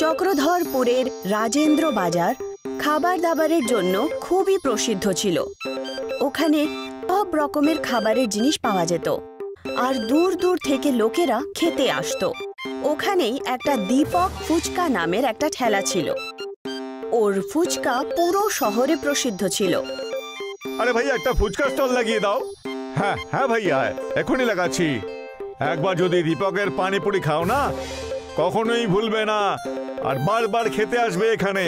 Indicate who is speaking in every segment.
Speaker 1: চক্রধরপুরের রাজেন্দ্র বাজার খাবার দাবারের জন্য খুবই প্রসিদ্ধ ছিল। ওখানে সব রকমের খাবারের জিনিস পাওয়া যেত আর দূর দূর থেকে লোকেরা খেতে আসতো। ওখানেই একটা দীপক ফুচকা নামের একটা ঠেলা ছিল। ওর ফুচকা পুরো শহরে প্রসিদ্ধ ছিল।
Speaker 2: আরে ভাইয়া একটা ফুচকা স্টল লাগিয়ে দাও। হ্যাঁ হ্যাঁ ভাইয়া এখনই লাগাচ্ছি। একবার যদি দীপকের পানিপুরি খাও না কখনোই ভুলবে না আর বারবার খেতে আসবে এখানে।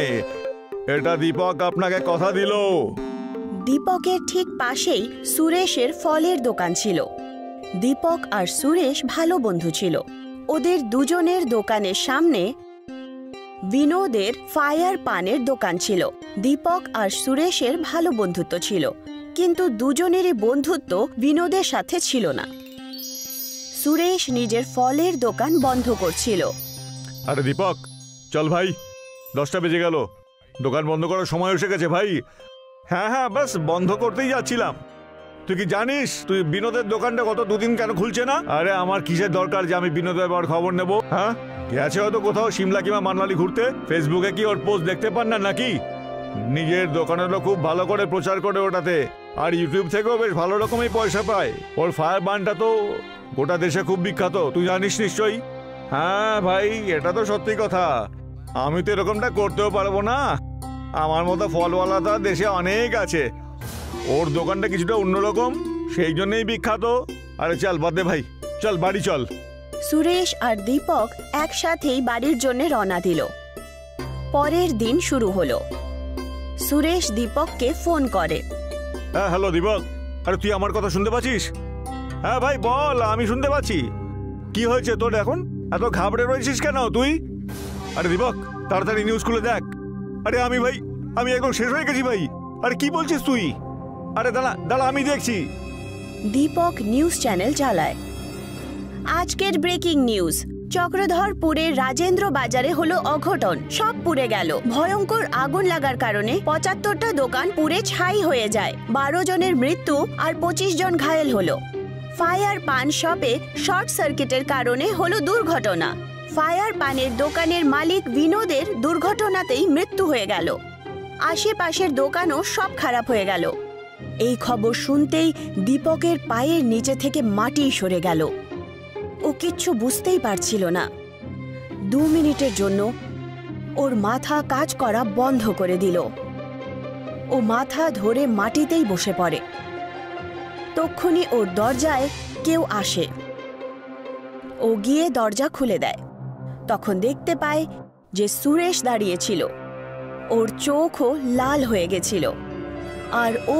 Speaker 2: এটা দীপক আপনাকে কথা দিল।
Speaker 1: দীপকের ঠিক পাশেই সুরেশের ফলের দোকান ছিল। দীপক আর সুরেশ ভালো বন্ধু ছিল। ওদের দুজনের দোকানের সামনে বিনোদের ফায়ার পানের দোকান ছিল। দীপক আর সুরেশের ভালো বন্ধুত্ব ছিল, কিন্তু দুজনেরই বন্ধুত্ব বিনোদের সাথে ছিল না। সুরেশ নিজের ফলের দোকান বন্ধ করছিল।
Speaker 2: আরে দীপক চল ভাই, 10টা বেজে গেল, দোকান বন্ধ করার সময় এসে গেছে ভাই। হ্যাঁ হ্যাঁ বাস বন্ধ করতেই যাচ্ছিলাম। তুই কি জানিস তুই বিনোদের দোকানটা গত 2 দিন কেন খুলছে না? আরে আমার কিসের দরকার যে আমি বিনোদের বার খবর নেব? হ্যাঁ গেছে হয়তো কোথাও সিমলা কিংবা মানালি ঘুরতে। ফেসবুকে কি ওর পোস্ট দেখতে পান না নাকি? নিজের দোকানেরও খুব ভালো করে প্রচার করে ওটাতে, আর ইউটিউব থেকেও বেশ ভালো রকমই পয়সা পায়। ওর ফায়ার বানটা তো গোটা দেশে খুব বিখ্যাত, তুই জানিস নিশ্চয়ই। হ্যাঁ ভাই এটা তো সত্যি কথা। আমি তো এরকমটা করতেও পারবো না, আমার মতো ফলওয়ালাটা দেশে অনেক আছে। ওর দোকানটা কিছুটা অন্যরকম, সেই জন্যই বিখ্যাত। আরে চল বাদ দে ভাই, চল বাড়ি চল।
Speaker 1: সুরেশ আর দীপক একসাথেই বাড়ির জন্য রওনা দিল। পরের দিন শুরু হলো। সুরেশ দীপককে ফোন করে।
Speaker 2: হ্যাঁ হ্যালো দীপক, আরে তুই আমার কথা শুনতে পাচ্ছিস? হ্যাঁ ভাই বল, আমি শুনতে পাচ্ছি। কি হয়েছে তোর এখন? এত ঘাবড়ে রয়েছিস কেন তুই? আরে দীপক তাড়াতাড়ি নিউজ খুলে দেখ। আরে আমি একদম শেষ হয়ে গেছি ভাই। আরে কি বলছিস তুই? আরে দাঁড়া দাঁড়া আমি দেখছি।
Speaker 1: দীপক নিউজ চ্যানেল চালায়। আজকের ব্রেকিং নিউজ, চক্রধরপুরের রাজেন্দ্র বাজারে হলো অঘটন, সব পুড়ে গেল। ভয়ঙ্কর আগুন লাগার কারণে 75টা দোকান পুড়ে ছাই হয়ে যায়। 12 জনের মৃত্যু আর 25 জন ঘায়েল হলো। ফায়ার পান শপে শর্ট সার্কিটের কারণে হলো দুর্ঘটনা। ফায়ার পানের দোকানের মালিক বিনোদের দুর্ঘটনাতেই মৃত্যু হয়ে গেল। আশেপাশের দোকানও সব খারাপ হয়ে গেল। এই খবর শুনতেই দীপকের পায়ের নিচে থেকে মাটি সরে গেল। ও কিচ্ছু বুঝতেই পারছিল না। 2 মিনিটের জন্য ওর মাথা কাজ করা বন্ধ করে দিল। ও মাথা ধরে মাটিতেই বসে পড়ে। তক্ষুনি ওর দরজায় কেউ আসে। ও গিয়ে দরজা খুলে দেয়। তখন দেখতে পায় যে সুরেশ দাঁড়িয়েছিল। ওর চোখও লাল হয়ে গেছিল আর ও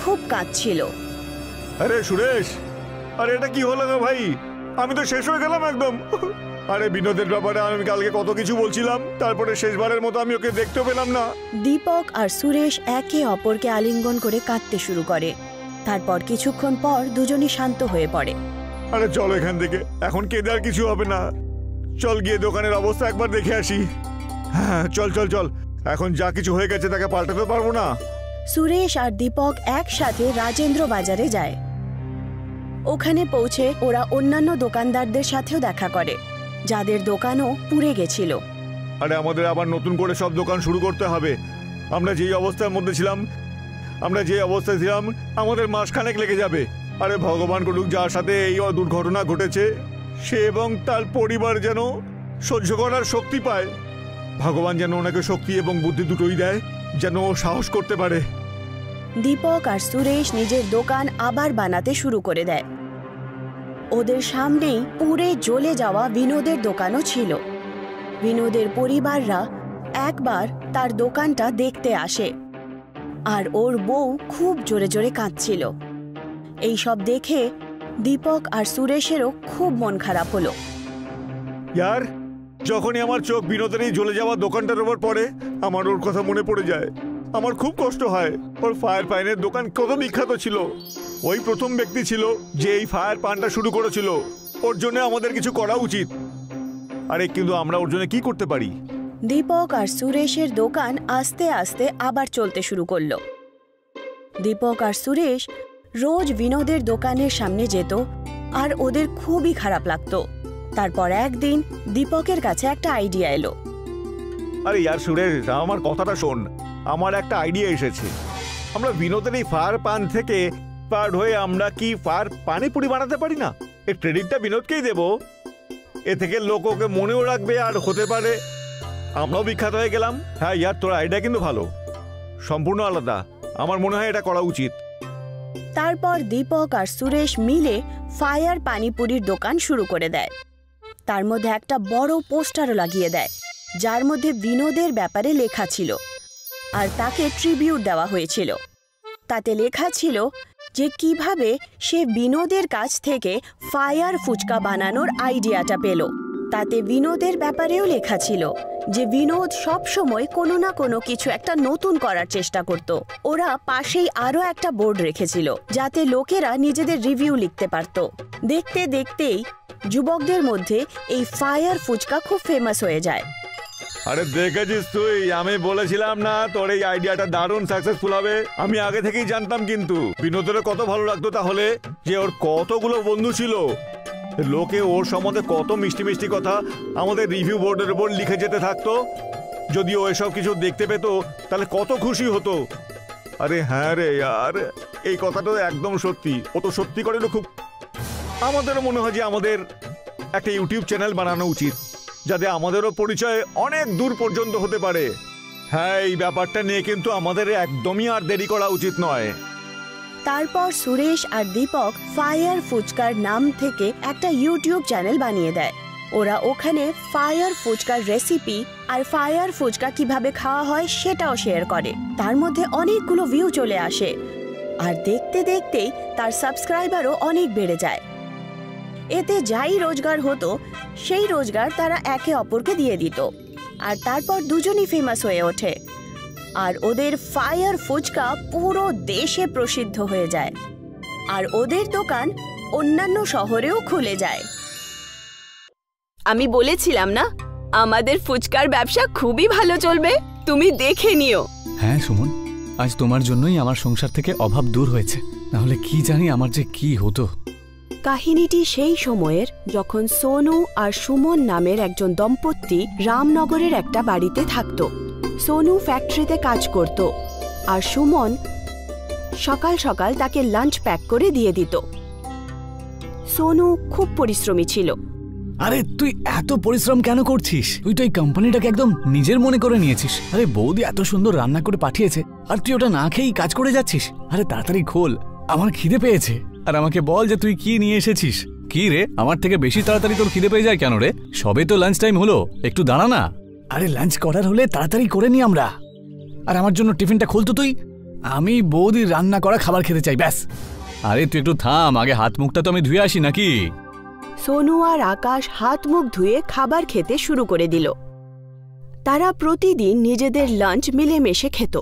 Speaker 1: খুব কাঁদছিল।
Speaker 2: আরে সুরেশ, আরে এটা কি হলো না ভাই? আমি তো শেষ হয়ে গেলাম একদম। আরে বিনোদের ব্যাপারে আমি কালকে কত কিছু বলছিলাম, তারপরে শেষবারের মতো আমি ওকে দেখতেও পেলাম না।
Speaker 1: দীপক আর সুরেশ একে অপরকে আলিঙ্গন করে কাঁদতে শুরু করে। তারপর কিছুক্ষণ পর দুজনই শান্ত হয়ে পড়ে।
Speaker 2: আরে চল এখান থেকে, এখন কেঁদে আর কিছু হবে না। চল গিয়ে দোকানের অবস্থা একবার দেখে আসি। হ্যাঁ চল চল চল, এখন যা কিছু হয়ে গেছে তাকে পাল্টাতে পারবো না।
Speaker 1: সুরেশ আর দীপক একসাথে রাজেন্দ্র বাজারে যায়। ওখানে পৌঁছে ওরা অন্যান্য দোকানদারদের সাথেও দেখা করে, যাদের দোকানও পুড়ে গেছিল।
Speaker 2: আরে আমাদের আবার নতুন করে সব দোকান শুরু করতে হবে। আমরা যেই অবস্থার মধ্যে ছিলাম, আমাদের মাসখানেক লেগে যাবে। আরে ভগবান করুক যার সাথে এই দুর্ঘটনা ঘটেছে সে এবং তার পরিবার যেন সহ্য করার শক্তি পায়। ভগবান যেন ওনাকে শক্তি এবং বুদ্ধি দুটোই দেয়, যেন ও সাহস করতে পারে।
Speaker 1: দীপক আর সুরেশ নিজের দোকান আবার বানাতে শুরু করে দেয়। ওদের সামনেই পুড়ে জ্বলে যাওয়া বিনোদের দোকানও ছিল। বিনোদের পরিবাররা একবার তার দোকানটা দেখতে আসে আর ওর বউ খুব জোরে জোরে কাঁদছিল। এই সব দেখে দীপক আর সুরেশেরও খুব মন খারাপ হলো।
Speaker 2: ইয়ার, যখনই আমার চোখ বিনোদের এই জ্বলে যাওয়া দোকানটার উপর পড়ে আমার ওর কথা মনে পড়ে যায়। আমার খুব কষ্ট হয়। ওর ফায়ার পাইনের দোকান কত বিখ্যাত ছিল। ওই প্রথম ব্যক্তি ছিল যে এই ফায়ার পানটা শুরু করেছিল। ওর জন্য আমাদের কিছু করা উচিত। আরে কিন্তু আমরা ওর জন্য কি করতে পারি?
Speaker 1: দীপক আর সুরেশের দোকান আস্তে আস্তে আবার চলতে শুরু করলো। দীপক আর সুরেশ রোজ বিনোদের দোকানের সামনে যেত আর ওদের খুবই খারাপ লাগতো। তারপর একদিন দীপকের কাছে একটা আইডিয়া এলো।
Speaker 2: আরে ইয়ার সুরেশ, আমার কথাটা শোন। আমার একটা আইডিয়া এসেছে। আমরা বিনোদের এই ফায়ার পান থেকে পার হয়ে আমরা কি ফায়ার পানিপুরি বানাতে পারি না? এই ক্রেডিটটা বিনোদকেই দেব। এ থেকে লোক ওকে মনেও রাখবে, আর হতে পারে আমরাও বিখ্যাত হয়ে গেলাম। হ্যাঁ ইয়ার, তোর আইডিয়া কিন্তু ভালো, সম্পূর্ণ আলাদা। আমার মনে হয় এটা করা উচিত।
Speaker 1: তারপর দীপক আর সুরেশ মিলে ফায়ার পানিপুরির দোকান শুরু করে দেয়। তার মধ্যে একটা বড় পোস্টারও লাগিয়ে দেয়, যার মধ্যে বিনোদের ব্যাপারে লেখা ছিল, আর তাকে ট্রিবিউট দেওয়া হয়েছিল। তাতে লেখা ছিল যে কিভাবে সে বিনোদের কাছ থেকে ফায়ার ফুচকা বানানোর আইডিয়াটা পেল। তাতে বিনোদের ব্যাপারেও লেখা ছিল যে বিনোদ সবসময় কোনো না কোনো কিছু একটা নতুন করার চেষ্টা করত। ওরা পাশেই আরও একটা বোর্ড রেখেছিল, যাতে লোকেরা নিজেদের রিভিউ লিখতে পারত। দেখতে দেখতেই যুবকদের মধ্যে এই ফায়ার ফুচকা খুব ফেমাস হয়ে যায়।
Speaker 2: আরে দেখেছিস তুই, আমি বলেছিলাম না তোর এই আইডিয়াটা দারুণ সাকসেসফুল হবে? আমি আগে থেকেই জানতাম। কিন্তু বিনোদের কত ভালো লাগতো তাহলে, যে ওর কতগুলো বন্ধু ছিল, লোকে ওর সম্বন্ধে কত মিষ্টি মিষ্টি কথা আমাদের রিভিউ বোর্ডের উপর লিখে যেতে থাকতো। যদি ও এসব কিছু দেখতে পেত তাহলে কত খুশি হতো। আরে হ্যাঁ রে यार, এই কথাটা একদম সত্যি। ও তো সত্যি করে খুব। আমাদেরও মনে হয় যে আমাদের একটা ইউটিউব চ্যানেল বানানো উচিত, যাতে আমাদেরও পরিচয় অনেক দূর পর্যন্ত হতে পারে। হ্যাঁ, এই ব্যাপারটা নিয়ে কিন্তু আমাদের একদমই আর দেরি করা উচিত নয়।
Speaker 1: তারপর সুরেশ আর দীপক ফায়ার ফুচকার নাম থেকে একটা ইউটিউব চ্যানেল বানিয়ে দেয়। ওরা ওখানে ফায়ার ফুচকার রেসিপি আর ফায়ার ফুচকা কিভাবে খাওয়া হয় সেটাও শেয়ার করে। তার মধ্যে অনেকগুলো ভিউ চলে আসে, আর দেখতে দেখতেই তার সাবস্ক্রাইবারও অনেক বেড়ে যায়। এতে যাই রোজগার হতো সেই রোজগার তারা একে অপরকে দিয়ে দিত, আর তারপর দুজনই ফেমাস হয়ে ওঠে। আর ওদের ফায়ার ফুচকা পুরো দেশে প্রসিদ্ধ হয়ে যায়, আর ওদের দোকান অন্যান্য শহরেও খুলে যায়। আমি বলেছিলাম না, আমাদের ফুচকার ব্যবসা খুবই ভালো চলবে, তুমি দেখে নিও।
Speaker 3: হ্যাঁ সুমন, আজ তোমার জন্যই আমার সংসার থেকে অভাব দূর হয়েছে, নাহলে কি জানি আমার যে কি হতো।
Speaker 1: কাহিনীটি সেই সময়ের, যখন সোনু আর সুমন নামের একজন দম্পতি রামনগরের একটা বাড়িতে থাকত। সোনু ফ্যাক্টরিতে কাজ করত, আর সুমন সকাল সকাল তাকে লাঞ্চ প্যাক করে দিয়ে দিত। সোনু খুব পরিশ্রমী ছিল।
Speaker 3: আরে তুই এত পরিশ্রম কেন করছিস? তুই তো এই কোম্পানিটাকে একদম নিজের মনে করে নিয়েছিস। আরে বৌদি এত সুন্দর রান্না করে পাঠিয়েছে, আর তুই ওটা না খেয়েই কাজ করে যাচ্ছিস। আরে তাড়াতাড়ি খোল, আমার খিদে পেয়েছে। আর আমাকে বল যে তুই কি নিয়ে এসেছিস। কি রে, আমার থেকে বেশি তাড়াতাড়ি তোর খিদে পেয়ে যায় কেন রে? সবে তো লাঞ্চ টাইম হলো, একটু দাঁড়া না। আরে লাঞ্চ করার হলে তাড়াতাড়ি করে নি আমরা। আর আমার জন্য টিফিনটা খুলতো তুই। আমি বৌদির রান্না করা খাবার খেতে চাই, ব্যাস। আরে তুই একটু থাম, আগে হাত মুখটা তো আমি ধুয়ে আসি নাকি।
Speaker 1: সোনু আর আকাশ হাত মুখ ধুয়ে খাবার খেতে শুরু করে দিল। তারা প্রতিদিন নিজেদের লাঞ্চ মিলেমিশে খেত।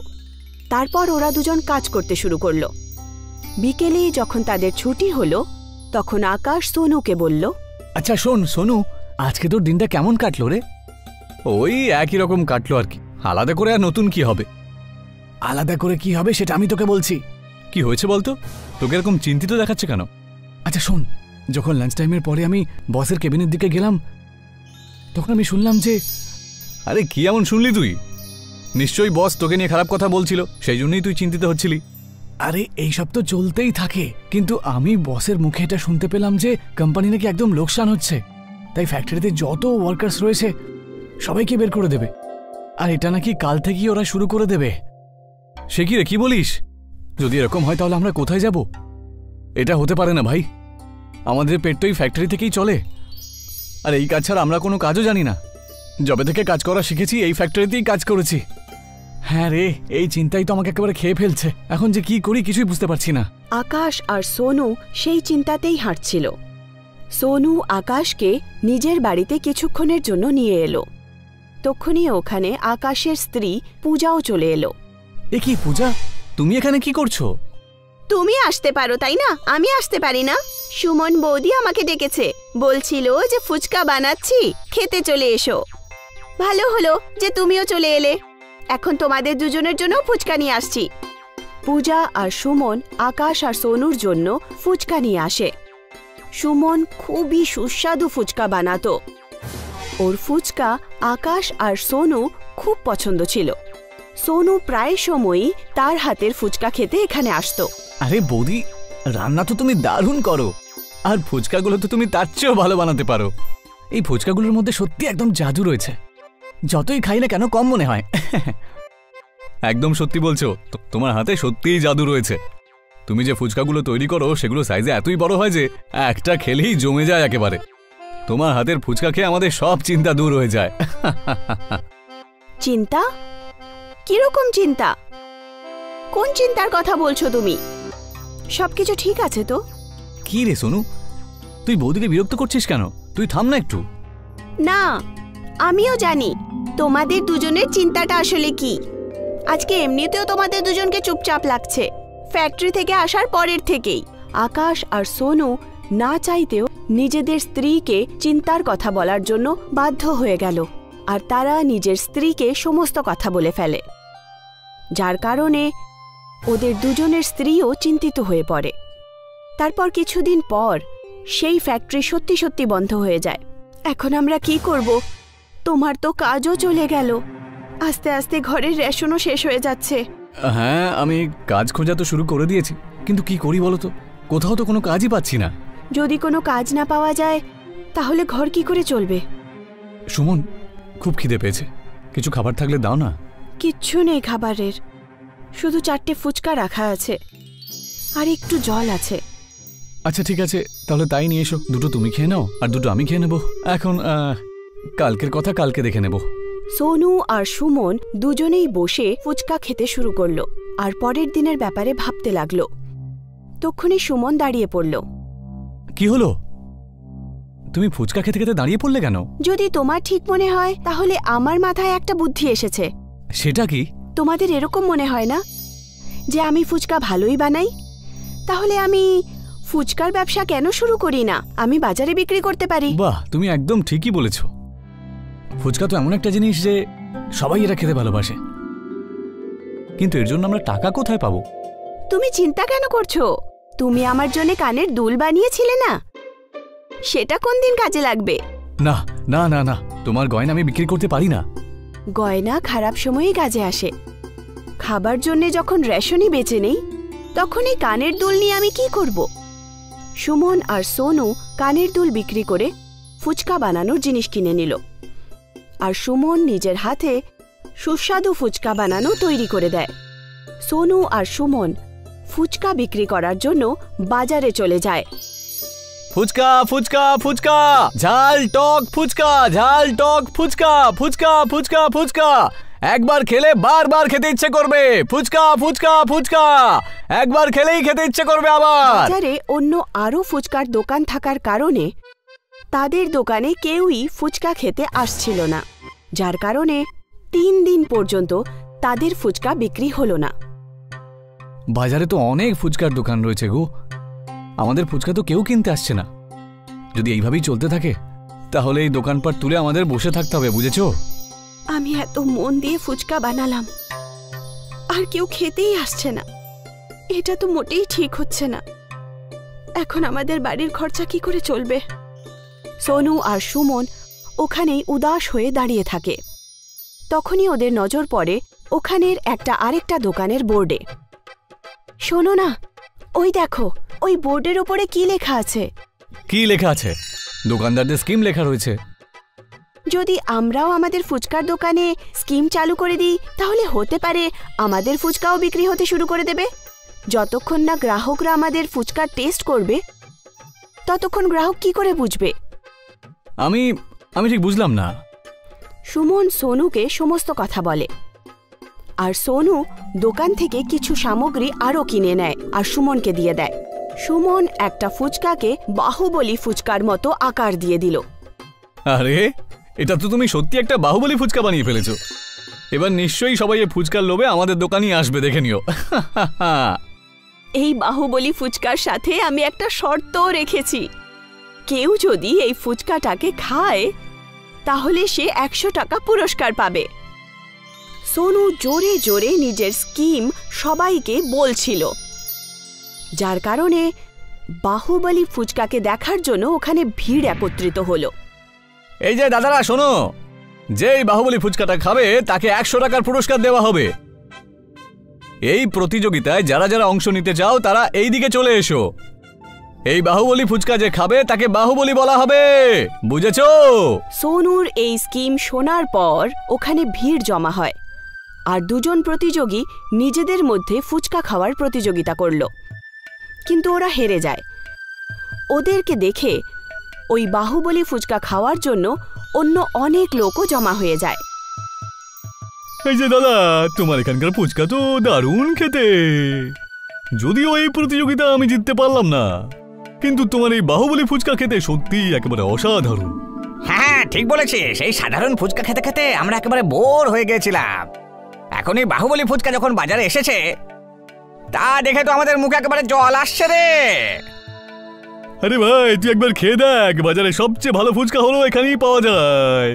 Speaker 1: তারপর ওরা দুজন কাজ করতে শুরু করলো। বিকেলে যখন তাদের ছুটি হলো, তখন আকাশ সোনুকে বলল,
Speaker 3: আচ্ছা শোন সোনু, আজকে তোর দিনটা কেমন কাটলো রে? ওই একই রকম কাটলো আর কি, আলাদা করে আর নতুন কি হবে? আলাদা করে কি হবে সেটা আমি তোকে বলছি। কি হয়েছে বলতো, তোকে এরকম চিন্তিত দেখাচ্ছে কেন? আচ্ছা শোন, যখন লাঞ্চ টাইমের পরে আমি বসের কেবিনের দিকে গেলাম, তখন আমি শুনলাম যে... আরে কি এমন শুনলি তুই? নিশ্চয়ই বস তোকে নিয়ে খারাপ কথা বলছিল, সেই জন্যই তুই চিন্তিত হচ্ছিলি। আরে এইসব তো চলতেই থাকে, কিন্তু আমি বসের মুখে এটা শুনতে পেলাম যে কোম্পানি নাকি একদম লোকসান হচ্ছে, তাই ফ্যাক্টরিতে যত ওয়ার্কার্স রয়েছে সবাইকে বের করে দেবে। আর এটা নাকি কাল থেকেই ওরা শুরু করে দেবে। সে কি রে, কি বলিস? যদি এরকম হয় তাহলে আমরা কোথায় যাব? এটা হতে পারে না ভাই, আমাদের পেট তো এই ফ্যাক্টরি থেকেই চলে। আর এই কাজ ছাড়া আমরা কোনো কাজও জানি না। যবে থেকে কাজ করা শিখেছি এই ফ্যাক্টরিতেই কাজ করেছি। হ্যাঁ রে, এই চিন্তাই তো আমাকে একেবারে খেয়ে ফেলছে। এখন যে কি করি কিছুই বুঝতে পারছি না।
Speaker 1: আকাশ আর সোনু সেই চিন্তাতেই হাঁটছিল। সোনু আকাশকে নিজের বাড়িতে কিছুক্ষণের জন্য নিয়ে এলো। তখনই ওখানে আকাশের স্ত্রী পূজাও চলে এলো।
Speaker 3: এ কি পূজা, তুমি এখানে কি করছো?
Speaker 1: তুমি আসতে পারো তাই না, আমি আসতে পারি না? সুমন বৌদি আমাকে ডেকেছে, বলছিল যে ফুচকা বানাচ্ছি, খেতে চলে এসো। ভালো হলো যে তুমিও চলে এলে, এখন তোমাদের দুজনের জন্য ফুচকা নিয়ে আসছি। পূজা আর সুমন আকাশ আর সোনুর জন্য ফুচকা নিয়ে আসে। সুমন খুবই সুস্বাদু ফুচকা বানাতো। ওর ফুচকা আকাশ আর সোনু খুব পছন্দ ছিল। সোনু প্রায় সময়ই তার হাতের ফুচকা খেতে এখানে আসতো।
Speaker 3: আরে বৌদি, রান্না তো তুমি দারুণ করো, আর ফুচকাগুলো তো তুমি তার চেয়েও ভালো বানাতে পারো। এই ফুচকাগুলোর মধ্যে সত্যি একদম জাদু রয়েছে, যতই খাই না কেন কম মনে হয়। একদম সত্যি বলছো, তোমার হাতে সত্যিই জাদু রয়েছে। তুমি যে ফুচকাগুলো তৈরি করো সেগুলো সাইজে এতই বড় হয় যে একটা খেলেই জমে যায় একেবারে। তোমার হাতের ফুচকা খেয়ে আমাদের সব চিন্তা দূর হয়ে যায়।
Speaker 1: চিন্তা? কিরকম চিন্তা? কোন চিন্তার কথা বলছো তুমি? সবকিছু ঠিক আছে তো?
Speaker 3: কি রে সোনু, তুই বৌদিকে বিরক্ত করছিস কেন? তুই থাম না একটু।
Speaker 1: না, আমিও জানি তোমাদের দুজনের চিন্তাটা আসলে কি। আজকে এমনিতেও তোমাদের দুজনকে চুপচাপ লাগছে, ফ্যাক্টরি থেকে আসার পরের থেকেই। আকাশ আর সোনু না চাইতেও নিজেদের স্ত্রীকে চিন্তার কথা বলার জন্য বাধ্য হয়ে গেল, আর তারা নিজের স্ত্রীকে সমস্ত কথা বলে ফেলে, যার কারণে ওদের দুজনের স্ত্রীও চিন্তিত হয়ে পড়ে। তারপর কিছুদিন পর সেই ফ্যাক্টরি সত্যি সত্যি বন্ধ হয়ে যায়। এখন আমরা কি করব? তোমার তো কাজও চলে গেল, আস্তে আস্তে ঘরের রেশনও শেষ হয়ে যাচ্ছে।
Speaker 3: হ্যাঁ, আমি কাজ খোঁজা তো শুরু করে দিয়েছি, কিন্তু কি করি বলো তো, কোথাও তো কোনো কাজই পাচ্ছি না।
Speaker 1: যদি কোনো কাজ না পাওয়া যায় তাহলে ঘর কি করে চলবে?
Speaker 3: সুমন, খুব খিদে পেয়েছে, কিছু খাবার থাকলে দাও না।
Speaker 1: কিচ্ছু নেই খাবারের, শুধু 4টে ফুচকা রাখা আছে আর একটু জল আছে।
Speaker 3: আচ্ছা ঠিক আছে, তাহলে তাই নিয়ে এসো। দুটো তুমি খেয়ে নাও আর দুটো আমি খেয়ে নেব। এখন কালকের কথা কালকে দেখে নেব।
Speaker 1: সোনু আর সুমন দুজনেই বসে ফুচকা খেতে শুরু করলো আর পরের দিনের ব্যাপারে ভাবতে লাগলো। তখনই সুমন দাঁড়িয়ে পড়ল।
Speaker 3: কি হলো? তুমি ফুচকা খেতে খেতে দাঁড়িয়ে পড়লে কেন?
Speaker 1: যদি তোমার ঠিক মনে হয় তাহলে আমার মাথায় একটা বুদ্ধি এসেছে।
Speaker 3: সেটা কি?
Speaker 1: তোমাদের এরকম মনে হয় না যে আমি ফুচকা ভালোই বানাই? তাহলে আমি ফুচকার ব্যবসা কেন শুরু করি না? আমি বাজারে বিক্রি করতে পারি।
Speaker 3: বাহ, তুমি একদম ঠিকই বলেছ। ফুচকা তো এমন একটা জিনিস যে সবাই এটা খেতে ভালোবাসে, কিন্তু এর জন্য আমরা টাকা কোথায় পাবো?
Speaker 1: তুমি চিন্তা কেন করছো? তুমি আমার জন্য কানের দুল বানিয়েছিলে না, সেটা কোন দিন কাজে লাগবে?
Speaker 3: না না না না, তোমার গয়না আমি বিক্রি করতে পারি না।
Speaker 1: গয়না খারাপ সময়ই কাজে আসে। খাবার জন্য যখন রেশনই বেঁচে নেই, তখন এই কানের দুল নিয়ে আমি কি করব? সুমন আর সোনু কানের দুল বিক্রি করে ফুচকা বানানোর জিনিস কিনে নিল, আর সুমন নিজের হাতে সুস্বাদু ফুচকা বানানো তৈরি করে দেয়। সোনু আর সুমন ফুচকা বিক্রি করার জন্য বাজারে চলে যায়।
Speaker 3: ফুচকা ফুচকা ফুচকা, ঝাল টক ফুচকা, ঝাল টক ফুচকা, ফুচকা ফুচকা ফুচকা, একবার খেলে বারবার খেতে ইচ্ছে করবে। ফুচকা ফুচকা ফুচকা, একবার খেলেই খেতে ইচ্ছে করবে আবার।
Speaker 1: বাজারে অন্য আরো ফুচকার দোকান থাকার কারণে তাদের দোকানে কেউই ফুচকা খেতে আসছিল না, যার কারণে 3 দিন পর্যন্ত তাদের ফুচকা বিক্রি হলো না।
Speaker 3: বাজারে তো অনেক ফুচকার দোকান রয়েছে গো, আমাদের ফুচকা তো কেউ কিনতে আসছে না। যদি এইভাবেই চলতে থাকে তাহলে এই দোকানপাট তুলে আমাদের বসে থাকতে হবে, বুঝেছো?
Speaker 1: আমি এত মন দিয়ে ফুচকা বানালাম আর কেউ খেতেই আসছে না, এটা তো মোটেই ঠিক হচ্ছে না। এখন আমাদের বাড়ির খরচা কি করে চলবে? সোনু আর সুমন ওখানেই উদাস হয়ে দাঁড়িয়ে থাকে। তখনই ওদের নজর পড়ে ওখানের আরেকটা দোকানের বোর্ডে। শোনো না, ওই দেখো, ওই বোর্ডের ওপরে কি লেখা আছে?
Speaker 3: কি লেখা আছে? দোকানদারদের স্কিম লেখা রয়েছে।
Speaker 1: যদি আমরাও আমাদের ফুচকার দোকানে স্কিম চালু করে দিই তাহলে হতে পারে আমাদের ফুচকাও বিক্রি হতে শুরু করে দেবে। যতক্ষণ না গ্রাহকরা আমাদের ফুচকার টেস্ট করবে ততক্ষণ গ্রাহক কি করে বুঝবে?
Speaker 3: আমি ঠিক বুঝলাম না।
Speaker 1: সুমন সোনুকে সমস্ত কথা বলে, আর সোনু দোকান থেকে কিছু সামগ্রী আরও কিনে নেয় আর সুমনকে দিয়ে দেয়। সুমন একটা ফুচকাকে বাহুবলী ফুচকার মতো আকার দিয়ে দিল।
Speaker 3: আরে, এটা তো তুমি সত্যি একটা বাহুবলী ফুচকা বানিয়ে ফেলেছো। এবার নিশ্চয়ই সবাই এই ফুচকার লোভে আমাদের দোকানেই আসবে, দেখে নিও।
Speaker 1: এই বাহুবলী ফুচকার সাথে আমি একটা শর্তও রেখেছি, কেউ যদি এই ফুচকাটাকে খায় তাহলে সে 100 টাকা পুরস্কার পাবে। সোনু জোরে জোরে নিজের স্কিম সবাইকে বলছিল, যার কারণে বাহুবলী ফুচকাকে দেখার জন্য ওখানে ভিড় একত্রিত হলো।
Speaker 3: এই যে দাদারা শোনো, যেই বাহুবলী ফুচকাটা খাবে তাকে 100 টাকার পুরস্কার দেওয়া হবে। এই প্রতিযোগিতায় যারা যারা অংশ নিতে চাও তারা এই দিকে চলে এসো। এই বাহুবলী ফুচকা যে খাবে তাকে বাহুবলী বলা হবে, বুঝেছো?
Speaker 1: সোনুর এই স্কিম শোনার পর ওখানে ভিড় জমা হয় আর দুজন প্রতিযোগী নিজেদের মধ্যে ফুচকা খাওয়ার প্রতিযোগিতা করল, কিন্তু ওরা হেরে যায়। ওদেরকে দেখে ওই বাহুবলী ফুচকা খাওয়ার জন্য অন্য অনেক লোকও জমা হয়ে যায়।
Speaker 3: এই যে দাদা, তোমার এখানকার ফুচকা তো দারুণ খেতে। যদিও এই প্রতিযোগিতা আমি জিততে পারলাম না, কিন্তু তোমার এই বাহুবলী ফুচকা খেতে সত্যি একেবারে অসাধারণ।
Speaker 4: হ্যাঁ ঠিক বলেছিস, এই সাধারণ ফুচকা খেতে খেতে আমরা একেবারে বোর হয়ে গেছিলাম। এখন এই বাহুবলী ফুচকা যখন বাজারে এসেছে তা দেখে তো আমাদের মুখে একেবারে জল আসছে রে।
Speaker 3: আরে ভাই, তুই একবার খেয়ে দেখ, বাজারে সবচেয়ে ভালো ফুচকা হলো এখানেই পাওয়া যায়।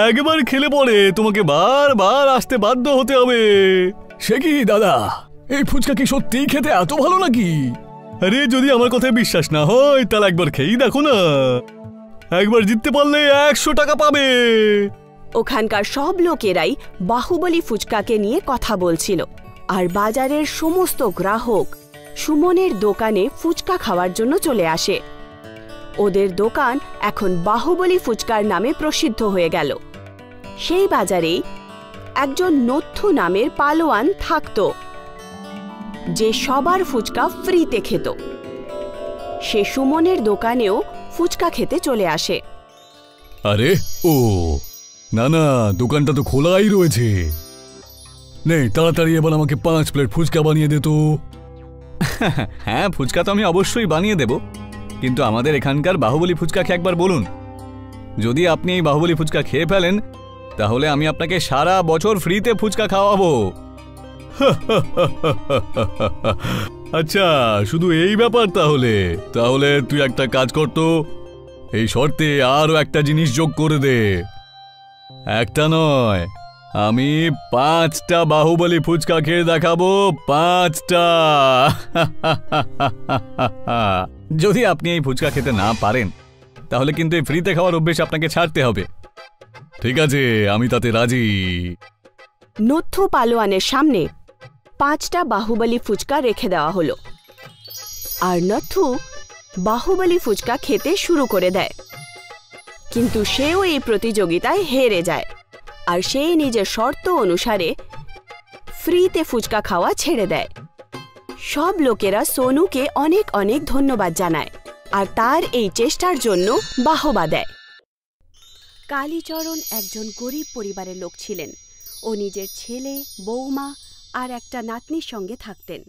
Speaker 3: একবার খেলে পরে তোমাকে বারবার আসতে বাধ্য হতে হবে। সে কি দাদা, এই ফুচকা কি সত্যিই খেতে এত ভালো নাকি? আরে যদি আমার কথায় বিশ্বাস না হয় তাহলে একবার খেয়েই দেখো না। একবার জিততে পারলে 100 টাকা পাবে।
Speaker 1: ওখানকার সব লোকেরাই বাহুবলী ফুচকাকে নিয়ে কথা বলছিল আর বাজারের সমস্ত গ্রাহক সুমনের দোকানে ফুচকা খাওয়ার জন্য চলে আসে। ওদের দোকান এখন বাহুবলী ফুচকার নামে প্রসিদ্ধ হয়ে গেল। সেই বাজারেই একজন নথ্থু নামের পালোয়ান থাকত, যে সবার ফুচকা ফ্রিতে খেত। সে সুমনের দোকানেও ফুচকা খেতে চলে আসে।
Speaker 3: আরে ও না না, দোকানটা তো খোলাই রয়েছে। নেই, তাড়াতাড়ি এবার আমাকে 5 প্লেট ফুচকা বানিয়ে দে তো। হ্যাঁ, ফুচকা তো আমি অবশ্যই বানিয়ে দেব, কিন্তু আমাদের এখানকার বাহুবলী ফুচকা খেয়ে একবার বলুন। যদি আপনি এই বাহুবলী ফুচকা খেয়ে ফেলেন তাহলে আমি আপনাকে সারা বছর ফ্রিতে ফুচকা খাওয়াবো। আচ্ছা, শুধু এই ব্যাপার? তাহলে তুই একটা কাজ কর তো, এই শর্তে আরো একটা জিনিস যোগ করে দে। একটা নয়, আমি 5টা বাহুবলী ফুচকা খেয়ে দেখাবো, 5টা। যদি আপনি এই ফুচকা খেতে না পারেন তাহলে কিন্তু এই ফ্রিতে খাওয়ার অভ্যেস আপনাকে ছাড়তে হবে। ঠিক আছে, আমি তাতে রাজি।
Speaker 1: নথ্থু পালোয়ানের সামনে 5টা বাহুবলী ফুচকা রেখে দেওয়া হলো আর নথ্থু বাহুবলী ফুচকা খেতে শুরু করে দেয়, কিন্তু সেও এই প্রতিযোগিতায় হেরে যায় আর সে নিজের শর্ত অনুসারে ফ্রিতে ফুচকা খাওয়া ছেড়ে দেয়। সব লোকেরা সোনুকে অনেক অনেক ধন্যবাদ জানায় আর তার এই চেষ্টার জন্য বাহবা দেয়। কালীচরণ একজন গরিব পরিবারের লোক ছিলেন। ও নিজের ছেলে, বৌমা আর একটা নাতনির সঙ্গে থাকতেন।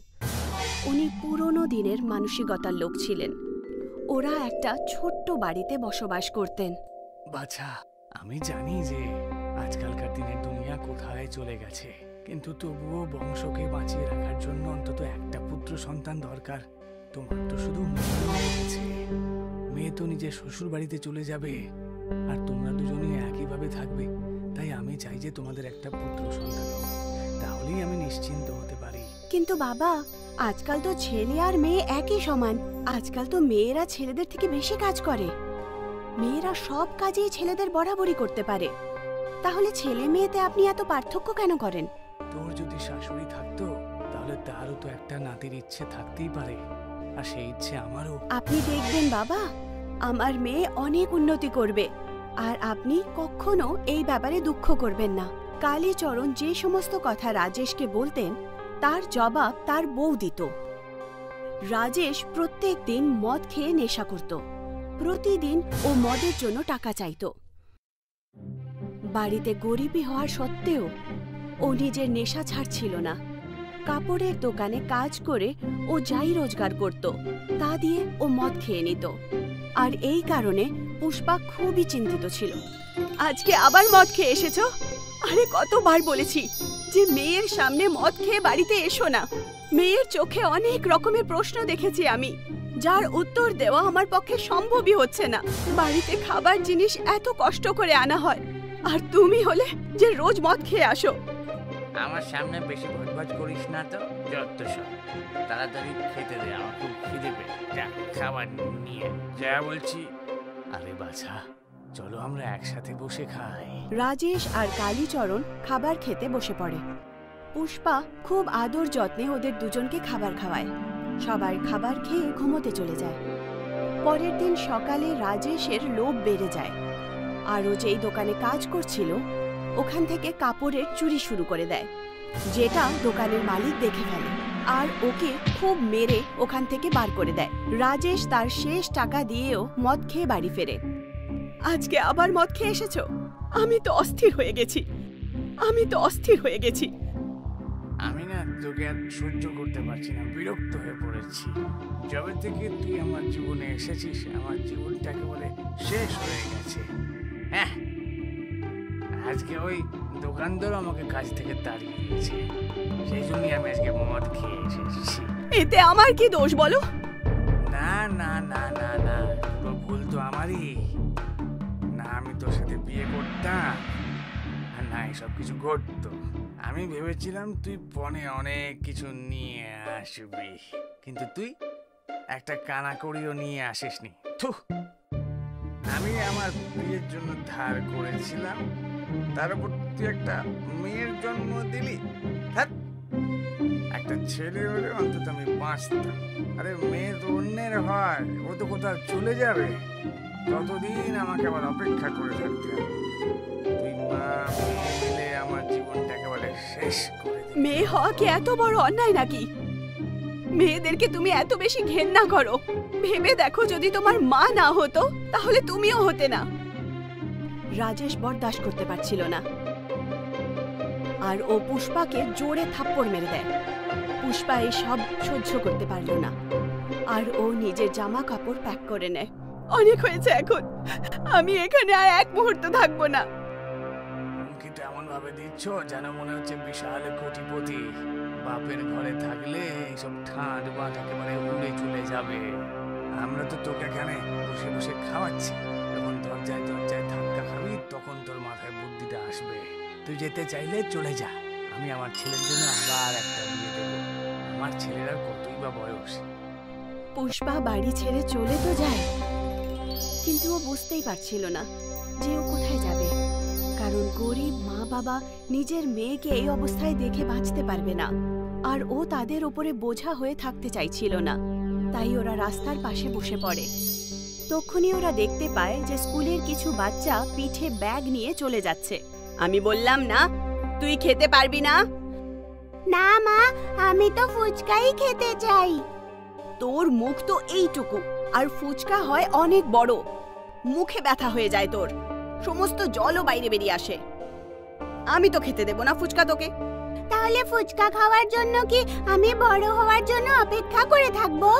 Speaker 1: উনি পুরনো দিনের মানসিকতার লোক ছিলেন। ওরা একটা ছোট্ট বাড়িতে বসবাস করতেন।
Speaker 5: বাছা, আমি জানি যে আজকালকার দিনের দুনিয়া কোথায় চলে গেছে, কিন্তু তবুও বংশকে বাঁচিয়ে রাখার জন্য অন্তত একটা পুত্র সন্তান দরকার। তোমার তো শুধু মেয়ে তো নিজের শ্বশুর বাড়িতে চলে যাবে আর তোমরা দুজনে একইভাবে থাকবে। তাই আমি চাই যে তোমাদের একটা পুত্র সন্তান হোক, তাহলেই আমি নিশ্চিন্ত হতে পারি।
Speaker 1: কিন্তু বাবা, আজকাল তো ছেলে আর মেয়ে একই সমান। আজকাল তো মেয়েরা ছেলেদের থেকে বেশি কাজ করে। মেয়েরা সব কাজেই ছেলেদের বরাবরই করতে পারে। তাহলে ছেলে মেয়েতে আপনি এত পার্থক্য কেন করেন?
Speaker 5: তোর যদি শাশুড়ি থাকতো তাহলে তারও তো একটা নাতির ইচ্ছে থাকতেই পারে, আর সেই ইচ্ছে আমারও।
Speaker 1: আপনি দেখবেন বাবা, আমার মেয়ে অনেক উন্নতি করবে আর আপনি কখনো এই ব্যাপারে দুঃখ করবেন না। কালীচরণ যে সমস্ত কথা রাজেশকে বলতেন তার জবাব তার বউ দিত। রাজেশ প্রত্যেক দিন মদ খেয়ে নেশা করত। প্রতিদিন ও মদের জন্য টাকা চাইত। বাড়িতে গরিবী হওয়ার সত্ত্বেও ও নিজের নেশা ছাড়ছিল না। কাপড়ের দোকানে কাজ করে ও যাই রোজগার করত তা দিয়ে ও মদ খেয়ে নিত। আর এই কারণে পুষ্পা খুবই চিন্তিত ছিল। আজকে আবার মদ খেয়ে এসেছো? আরে কতবার বলেছি যে মেয়ের সামনে মদ খেয়ে বাড়িতে এসো না। মেয়ের চোখে অনেক রকমের প্রশ্ন দেখেছি আমি, যার উত্তর দেওয়া আমার পক্ষে সম্ভবই হচ্ছে না। বাড়িতে খাবার জিনিস এত কষ্ট করে আনা হয়, আর তুমি হলে যে রোজ মদ খেয়ে আসো।
Speaker 4: আমার সামনে বেশি ভজভজ করিস না তো, যত সব তাড়াতাড়ি খেতে দে, আমার খুব খিদে পেয়ে। যা খাবার নিয়ে যা বলছি।
Speaker 5: আরে বাছা, চলো আমরা একসাথে বসে খাই।
Speaker 1: রাজেশ আর কালীচরণ খাবার খেতে বসে পড়ে। পুষ্পা খুব আদর যত্নে ওদের দুজনকে খাবার খাওয়ায়। সবাই খাবার খেয়ে ঘুমোতে চলে যায়। পরের দিন সকালে রাজেশের লোভ বেড়ে যায় আর ও যেই দোকানে কাজ করছিল ওখান থেকে কাপড়ের চুরি শুরু করে দেয়, যেটা দোকানের মালিক দেখে ফেলে আর ওকে খুব মেরে ওখান থেকে বার করে দেয়। রাজেশ তার শেষ টাকা দিয়েও মদ খেয়ে বাড়ি ফেরে। আজকে আবার মদ খেয়ে এসেছো? আমি তো অস্থির হয়ে গেছি।
Speaker 5: আমি না তোকে আর সহ্য করতে পারছি না, বিরক্ত হয়ে পড়েছি। যবে থেকে তুই আমার জীবনে এসেছিস আমার জীবনটা একেবারে শেষ হয়ে গেছে। হ্যাঁ, আজকে ওই দোকানদার আমাকে কাজ থেকে তাড়িয়ে দিয়েছে, সেই জন্যই আমি আজকে মদ খেয়ে এসেছি।
Speaker 1: এতে আমার কি দোষ বলো?
Speaker 5: না না না না না, পুরো ভুল তো আমারই। না আমি তোর সাথে বিয়ে করতাম আর না এসব কিছু ঘটতো। আমি ভেবেছিলাম তুই পণে অনেক কিছু নিয়ে আসবি, কিন্তু তুই একটা কানাকড়িও নিয়ে আসিসনি। থুহ, আমি আমার বিয়ের জন্য ধার করেছিলাম, তার উপর তুই একটা মেয়ের জন্ম দিলি। একটা ছেলে হলে অন্তত আমি বাঁচতাম। আরে মেয়ে তো অন্যের হয়, ও তো কোথাও চলে যাবে, ততদিন আমাকে আবার অপেক্ষা করে থাকতে হবে। তুই মা মিলে আমার জীবনটা একেবারে শেষ করে দিলি।
Speaker 1: মেয়ে হওয়া কি এত বড় অন্যায় নাকি? মেয়েদেরকে তুমি এত বেশি ঘেন্না করো। ভেবে দেখো, যদি তোমার মা না হতো তাহলে তুমিও হতে না। রাজেশ বরদাস্ত করতে পারছিল না আর ও পুষ্পাকে জোরে থাপ্পড় মেরে দেয়। পুষ্পা এই সব সহ্য করতে পারল না আর ও নিজের জামা কাপড় প্যাক করে নেয়। অনেক হয়েছে, এখন আমি এখানে আর এক মুহূর্ত থাকবো না।
Speaker 5: হুমকিটা এমন ভাবে দিচ্ছ যেন মনে হচ্ছে বিশাল কোটিপতি। বাপের ঘরে থাকলে এইসব ঠাঁট বাঁধ একেবারে উড়ে চলে যাবে। আমরা তো তোকে এখানে বসে বসে খাওয়াচ্ছি, যখন দরজায় দরজায় ধাক্কা খাবি তখন তোর মাথায় বুদ্ধিটা আসবে। তুই যেতে চাইলে চলে যা, আমি আমার ছেলের জন্য আবার একটা বিয়ে দেবো। আমার ছেলের আর কতই বা বয়স।
Speaker 1: পুষ্পা বাড়ি ছেড়ে চলে তো যায়, কিন্তু ও বুঝতেই পারছিল না যে ও কোথায় যাবে, কারণ গরিব মা বাবা নিজের মেয়েকে এই অবস্থায় দেখে বাঁচতে পারবে না আর ও তাদের উপরে বোঝা হয়ে থাকতে চাইছিল না। তাই ওরা রাস্তার পাশে বসে পড়ে। তখনই ওরা দেখতে পায় যে স্কুলের কিছু বাচ্চা পিঠে ব্যাগ নিয়ে চলে যাচ্ছে। আমি বললাম না তুই খেতে পারবি না? না মা, আমি তো ফুচকাই খেতে চাই। তোর মুখ তো এইটুকু আর ফুচকা হয় অনেক বড়, মুখে ব্যথা হয়ে যায়, তোর সমস্ত জলও বাইরে বেরিয়ে আসে। আমি তো খেতে দেব না ফুচকা তোকে। তাহলে ফুচকা খাওয়ার জন্য কি আমি বড় হওয়ার জন্য অপেক্ষা করে থাকবো?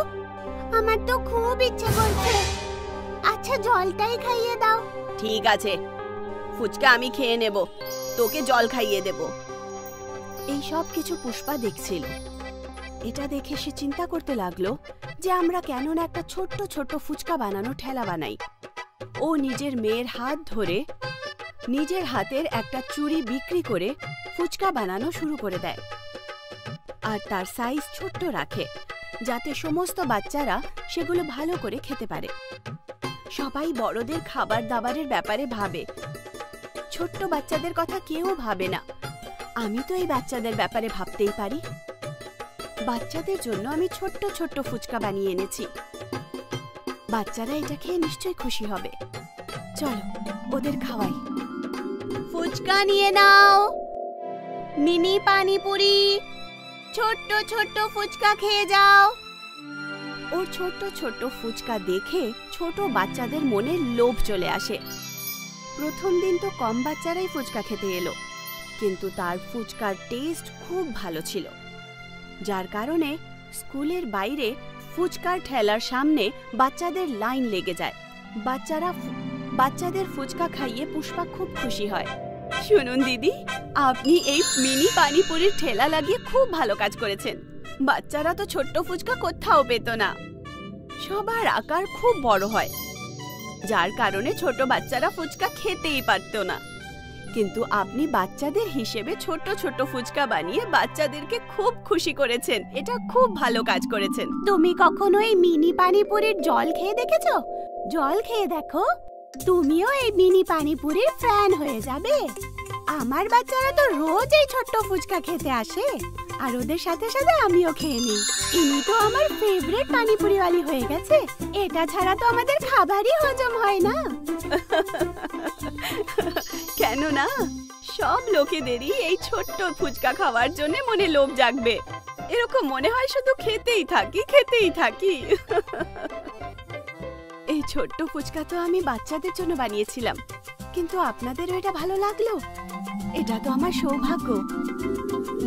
Speaker 1: আমার তো খুব ইচ্ছে করছে। আচ্ছা জলটাই খাইয়ে দাও। ঠিক আছে, ফুচকা আমি খেয়ে নেব, তোকে জল খাইয়ে দেব। এই সব কিছু পুষ্পা দেখছিল। এটা দেখে সে চিন্তা করতে লাগলো যে আমরা কেন না একটা ছোট্ট ছোট্ট ফুচকা বানানো ঠেলা বানাই। ও নিজের মেয়ের হাত ধরে নিজের হাতের একটা চুড়ি বিক্রি করে ফুচকা বানানো শুরু করে দেয় আর তার সাইজ ছোট্ট রাখে যাতে সমস্ত বাচ্চারা সেগুলো ভালো করে খেতে পারে। সবাই বড়দের খাবার দাবারের ব্যাপারে ভাবে, ছোট্ট বাচ্চাদের কথা কেউ ভাবে না। আমি তো এই বাচ্চাদের ব্যাপারে ভাবতেই পারি। বাচ্চাদের জন্য আমি ছোট্ট ছোট্ট ফুচকা বানিয়ে এনেছি। বাচ্চারা এটা খেয়ে নিশ্চয়ই খুশি হবে। চলো ওদের খাওয়াই। ফুচকা নিয়ে নাও, মিনি পানিপুরি, ছোট্ট ছোট্ট ফুচকা খেয়ে যাও। ওর ছোট্ট ছোট্ট ফুচকা দেখে ছোট বাচ্চাদের মনে লোভ চলে আসে। প্রথম দিন তো কম বাচ্চারাই ফুচকা খেতে এলো, কিন্তু তার ফুচকার টেস্ট খুব ভালো ছিল, যার কারণে স্কুলের বাইরে ফুচকার ঠেলার সামনে বাচ্চাদের লাইন লেগে যায়। বাচ্চাদের ফুচকা খাইয়ে পুষ্পা খুব খুশি হয়। শুনুন দিদি, আপনি এই মিনি পানিপুরির ঠেলা লাগিয়ে খুব ভালো কাজ করেছেন। বাচ্চারা তো ছোট্ট ফুচকা কোথাও পেত না। সবার আকার খুব বড় হয়, যার কারণে ছোট বাচ্চারা ফুচকা খেতেই পারত না। কিন্তু আপনি বাচ্চাদের হিসেবে ছোট ছোট ফুচকা বানিয়ে বাচ্চাদেরকে খুব খুশি করেছেন। এটা খুব ভালো কাজ করেছেন। তুমি কখনো এই মিনি পানিপুরির জল খেয়ে দেখেছো? জল খেয়ে দেখো, তুমিও এই মিনি পানিপুরির ফ্যান হয়ে যাবে। আমার বাচ্চারা তো রোজ এই ছোট্ট ফুচকা খেতে আসে, আর ওদের সাথে সাথে আমিও খেয়ে নিই। ইনি তো আমার ফেভারিট পানিপুরিওয়ালি হয়ে গেছে। এটা ছাড়া তো আমাদের খাবারই হজম হয় না। কেন না, সব লোকেদেরই এই ছোট্ট ফুচকা খাওয়ার জন্য মনে লোভ জাগবে। এরকম মনে হয় শুধু খেতেই থাকি খেতেই থাকি। এই ছোট্ট ফুচকা তো আমি বাচ্চাদের জন্য বানিয়েছিলাম, কিন্তু আপনাদেরও এটা ভালো লাগলো? এটা তো আমার সৌভাগ্য।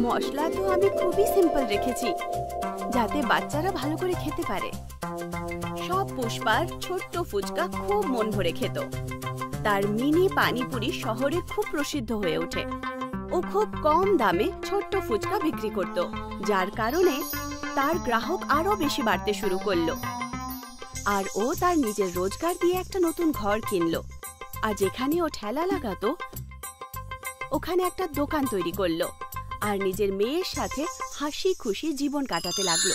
Speaker 1: মশলা তো আমি খুবই সিম্পল রেখেছি, যাতে বাচ্চারা ভালো করে খেতে পারে। সব পুষ্পার ছোট্ট ফুচকা খুব মন ভরে খেত। তার মিনি পানিপুরি শহরে খুব প্রসিদ্ধ হয়ে ওঠে। ও খুব কম দামে ছোট্ট ফুচকা বিক্রি করত, যার কারণে তার গ্রাহক আরো বেশি বাড়তে শুরু করলো। আর ও তার নিজের রোজগার দিয়ে একটা নতুন ঘর কিনলো, আর যেখানে ও ঠেলা লাগাতো ওখানে একটা দোকান তৈরি করলো, আর নিজের মেয়ের সাথে হাসি খুশি জীবন কাটাতে লাগলো।